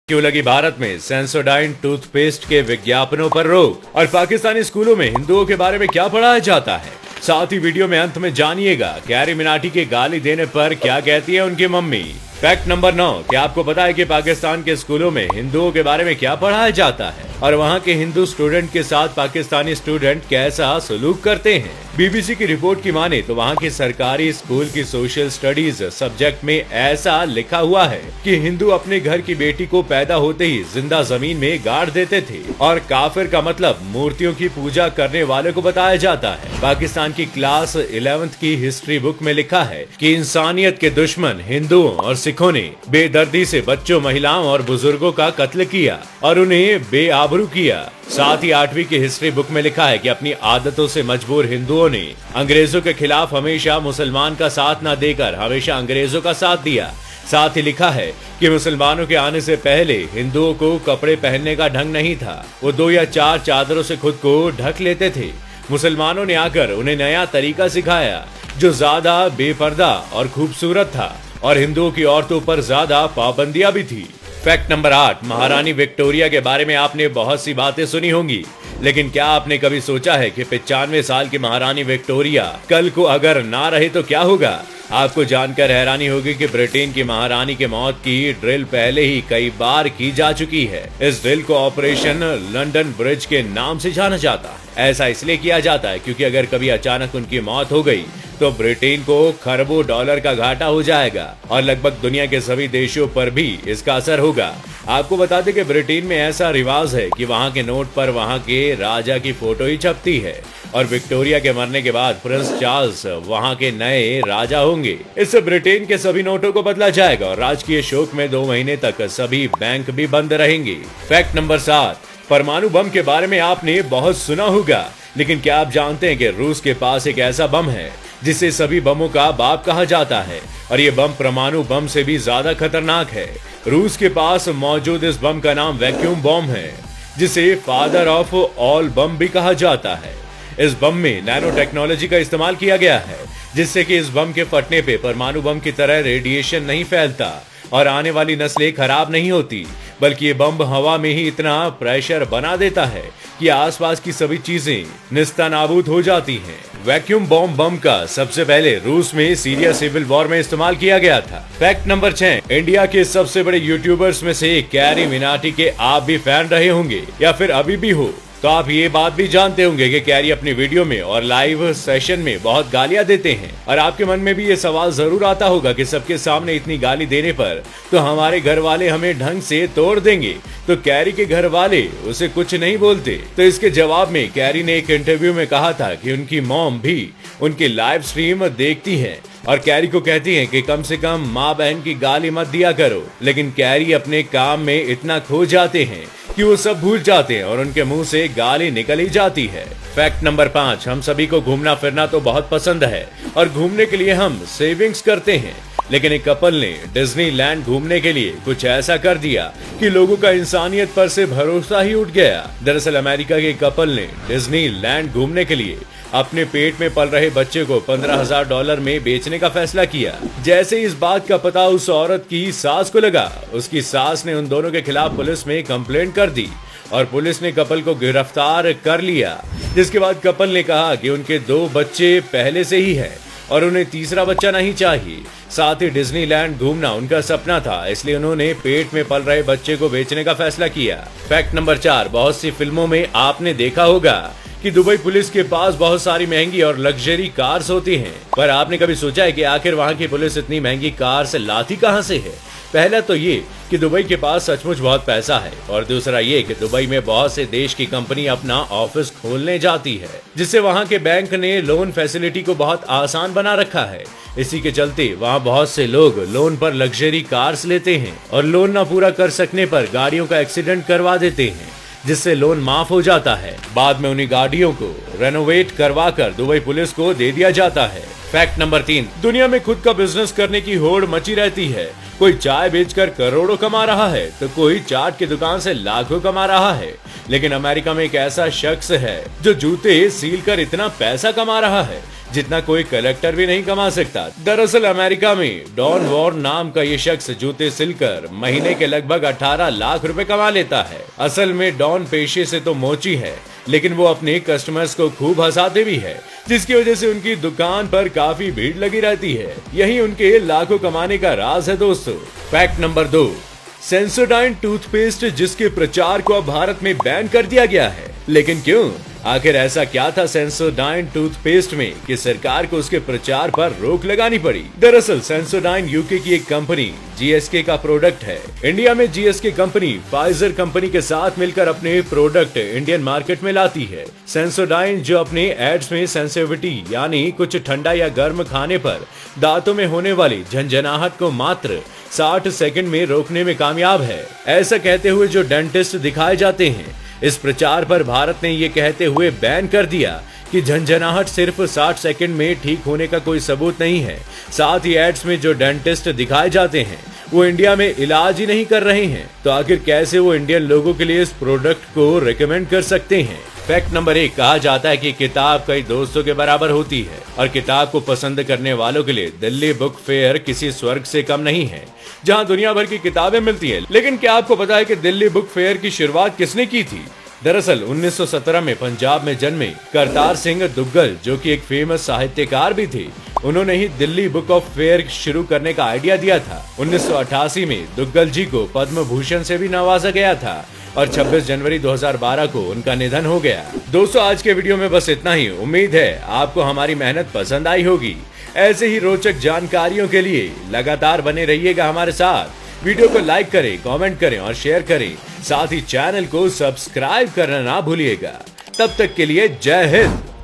क्यों लगी भारत में सेंसोडाइन टूथपेस्ट के विज्ञापनों पर रोक, और पाकिस्तानी स्कूलों में हिंदुओं के बारे में क्या पढ़ाया जाता है। साथ ही वीडियो में अंत में जानिएगा कैरी मिनाटी के गाली देने पर क्या कहती है उनकी मम्मी। फैक्ट नंबर 9, क्या आपको पता है कि पाकिस्तान के स्कूलों में हिंदुओं के बारे में क्या पढ़ाया जाता है और वहाँ के हिंदू स्टूडेंट के साथ पाकिस्तानी स्टूडेंट कैसा सलूक करते हैं। बीबीसी की रिपोर्ट की माने तो वहाँ की सरकारी स्कूल की सोशल स्टडीज सब्जेक्ट में ऐसा लिखा हुआ है कि हिंदू अपने घर की बेटी को पैदा होते ही जिंदा जमीन में गाड़ देते थे, और काफिर का मतलब मूर्तियों की पूजा करने वाले को बताया जाता है। पाकिस्तान की क्लास 11th की हिस्ट्री बुक में लिखा है कि इंसानियत के दुश्मन हिंदुओं और सिखों ने बेदर्दी से बच्चों, महिलाओं और बुजुर्गों का कत्ल किया और उन्हें बेआबरू किया। साथ ही 8वीं की हिस्ट्री बुक में लिखा है कि अपनी आदतों से मजबूर हिंदुओं ने अंग्रेजों के खिलाफ हमेशा मुसलमान का साथ न देकर हमेशा अंग्रेजों का साथ दिया। साथ ही लिखा है कि मुसलमानों के आने से पहले हिंदुओं को कपड़े पहनने का ढंग नहीं था, वो 2 या 4 चादरों से खुद को ढक लेते थे। मुसलमानों ने आकर उन्हें नया तरीका सिखाया जो ज्यादा बेपर्दा और खूबसूरत था, और हिंदुओं की औरतों पर ज्यादा पाबंदियां भी थी। फैक्ट नंबर 8, महारानी विक्टोरिया के बारे में आपने बहुत सी बातें सुनी होंगी, लेकिन क्या आपने कभी सोचा है कि 95 साल की महारानी विक्टोरिया कल को अगर ना रहे तो क्या होगा। आपको जानकर हैरानी होगी कि ब्रिटेन की महारानी के मौत की ड्रिल पहले ही कई बार की जा चुकी है। इस ड्रिल को ऑपरेशन लंदन ब्रिज के नाम से जाना जाता है। ऐसा इसलिए किया जाता है क्योंकि अगर कभी अचानक उनकी मौत हो गई तो ब्रिटेन को खरबों डॉलर का घाटा हो जाएगा और लगभग दुनिया के सभी देशों पर भी इसका असर होगा। आपको बता दें कि ब्रिटेन में ऐसा रिवाज है कि वहाँ के नोट पर वहाँ के राजा की फोटो ही छपती है, और विक्टोरिया के मरने के बाद प्रिंस चार्ल्स वहाँ के नए राजा होंगे। इससे ब्रिटेन के सभी नोटों को बदला जाएगा और राजकीय शोक में 2 महीने तक सभी बैंक भी बंद रहेंगे। फैक्ट नंबर 7, परमाणु बम के बारे में आपने बहुत सुना होगा, लेकिन क्या आप जानते हैं कि रूस के पास एक ऐसा बम है जिसे सभी बमों का बाप कहा जाता है, और ये बम परमाणु बम से भी ज्यादा खतरनाक है। रूस के पास मौजूद इस बम का नाम वैक्यूम बॉम्ब है, जिसे फादर ऑफ ऑल बम भी कहा जाता है। इस बम में नैनो टेक्नोलॉजी का इस्तेमाल किया गया है, जिससे कि इस बम के फटने पे परमाणु बम की तरह रेडिएशन नहीं फैलता और आने वाली नस्लें खराब नहीं होती, बल्कि ये बम हवा में ही इतना प्रेशर बना देता है कि आसपास की सभी चीजें निस्तानाबूद हो जाती हैं। वैक्यूम बम का सबसे पहले रूस में सीरिया सिविल वॉर में इस्तेमाल किया गया था। फैक्ट नंबर 6, इंडिया के सबसे बड़े यूट्यूबर्स में से कैरी मिनाटी के आप भी फैन रहे होंगे या फिर अभी भी हो, तो आप ये बात भी जानते होंगे कि कैरी अपनी वीडियो में और लाइव सेशन में बहुत गालियां देते हैं, और आपके मन में भी ये सवाल जरूर आता होगा कि सबके सामने इतनी गाली देने पर तो हमारे घर वाले हमें ढंग से तोड़ देंगे, तो कैरी के घर वाले उसे कुछ नहीं बोलते। तो इसके जवाब में कैरी ने एक इंटरव्यू में कहा था कि उनकी मॉम भी उनकी लाइव स्ट्रीम देखती है और कैरी को कहती हैं कि कम से कम माँ बहन की गाली मत दिया करो, लेकिन कैरी अपने काम में इतना खो जाते हैं कि वो सब भूल जाते हैं और उनके मुंह से गाली निकल ही जाती है। फैक्ट नंबर 5, हम सभी को घूमना फिरना तो बहुत पसंद है और घूमने के लिए हम सेविंग्स करते हैं, लेकिन एक कपल ने डिज्नीलैंड घूमने के लिए कुछ ऐसा कर दिया कि लोगों का इंसानियत पर से भरोसा ही उठ गया। दरअसल अमेरिका के कपल ने डिज्नीलैंड घूमने के लिए अपने पेट में पल रहे बच्चे को $15,000 में बेचने का फैसला किया। जैसे इस बात का पता उस औरत की सास को लगा, उसकी सास ने उन दोनों के खिलाफ पुलिस में कंप्लेंट कर दी और पुलिस ने कपल को गिरफ्तार कर लिया। जिसके बाद कपल ने कहा कि उनके 2 बच्चे पहले से ही हैं और उन्हें तीसरा बच्चा नहीं चाहिए। साथ ही डिज्नीलैंड घूमना उनका सपना था, इसलिए उन्होंने पेट में पल रहे बच्चे को बेचने का फैसला किया। फैक्ट नंबर 4, बहुत सी फिल्मों में आपने देखा होगा कि दुबई पुलिस के पास बहुत सारी महंगी और लग्जरी कार्स होती हैं, पर आपने कभी सोचा है कि आखिर वहाँ की पुलिस इतनी महंगी कार्स लाती कहाँ से है। पहला तो ये कि दुबई के पास सचमुच बहुत पैसा है, और दूसरा ये कि दुबई में बहुत से देश की कंपनी अपना ऑफिस खोलने जाती है, जिससे वहाँ के बैंक ने लोन फैसिलिटी को बहुत आसान बना रखा है। इसी के चलते वहाँ बहुत से लोग लोन पर लग्जरी कार्स लेते हैं और लोन न पूरा कर सकने पर गाड़ियों का एक्सीडेंट करवा देते हैं, जिससे लोन माफ हो जाता है। बाद में उन्हीं गाड़ियों को रेनोवेट करवा कर दुबई पुलिस को दे दिया जाता है। फैक्ट नंबर 3, दुनिया में खुद का बिजनेस करने की होड़ मची रहती है। कोई चाय बेचकर करोड़ों कमा रहा है तो कोई चाट की दुकान से लाखों कमा रहा है, लेकिन अमेरिका में एक ऐसा शख्स है जो जूते सील कर इतना पैसा कमा रहा है जितना कोई कलेक्टर भी नहीं कमा सकता। दरअसल अमेरिका में डॉन वॉर नाम का ये शख्स जूते सिलकर महीने के लगभग 18 लाख रुपए कमा लेता है। असल में डॉन पेशे से तो मोची है, लेकिन वो अपने कस्टमर्स को खूब हंसाते भी है, जिसकी वजह से उनकी दुकान पर काफी भीड़ लगी रहती है। यही उनके लाखों कमाने का राज है दोस्तों। फैक्ट नंबर 2, सेंसोडाइन टूथपेस्ट जिसके प्रचार को अब भारत में बैन कर दिया गया है। लेकिन क्यों? आखिर ऐसा क्या था सेंसोडाइन टूथपेस्ट में कि सरकार को उसके प्रचार पर रोक लगानी पड़ी? दरअसल सेंसोडाइन यूके की एक कंपनी जीएसके का प्रोडक्ट है। इंडिया में जीएसके कंपनी फाइजर कंपनी के साथ मिलकर अपने प्रोडक्ट इंडियन मार्केट में लाती है। सेंसोडाइन जो अपने एड्स में सेंसिटिविटी यानी कुछ ठंडा या गर्म खाने पर दांतों में होने वाली झंझनाहट को मात्र 60 सेकंड में रोकने में कामयाब है, ऐसा कहते हुए जो डेंटिस्ट दिखाए जाते हैं। इस प्रचार पर भारत ने ये कहते हुए बैन कर दिया कि झंझनाहट सिर्फ 60 सेकंड में ठीक होने का कोई सबूत नहीं है। साथ ही एड्स में जो डेंटिस्ट दिखाए जाते हैं वो इंडिया में इलाज ही नहीं कर रहे हैं, तो आखिर कैसे वो इंडियन लोगों के लिए इस प्रोडक्ट को रिकमेंड कर सकते हैं? फैक्ट नंबर 1, कहा जाता है कि किताब कई दोस्तों के बराबर होती है और किताब को पसंद करने वालों के लिए दिल्ली बुक फेयर किसी स्वर्ग से कम नहीं है, जहां दुनिया भर की किताबें मिलती है। लेकिन क्या आपको पता है कि दिल्ली बुक फेयर की शुरुआत किसने की थी? दरअसल 1917 में पंजाब में जन्मे करतार सिंह दुग्गल, जो कि एक फेमस साहित्यकार भी थे, उन्होंने ही दिल्ली बुक ऑफ फेयर शुरू करने का आइडिया दिया था। 1988 में दुग्गल जी को पद्म भूषण से भी नवाजा गया था और 26 जनवरी 2012 को उनका निधन हो गया। दोस्तों, आज के वीडियो में बस इतना ही। उम्मीद है आपको हमारी मेहनत पसंद आई होगी। ऐसे ही रोचक जानकारियों के लिए लगातार बने रहिएगा हमारे साथ। वीडियो को लाइक करें, कमेंट करें और शेयर करें। साथ ही चैनल को सब्सक्राइब करना ना भूलिएगा। तब तक के लिए जय हिंद।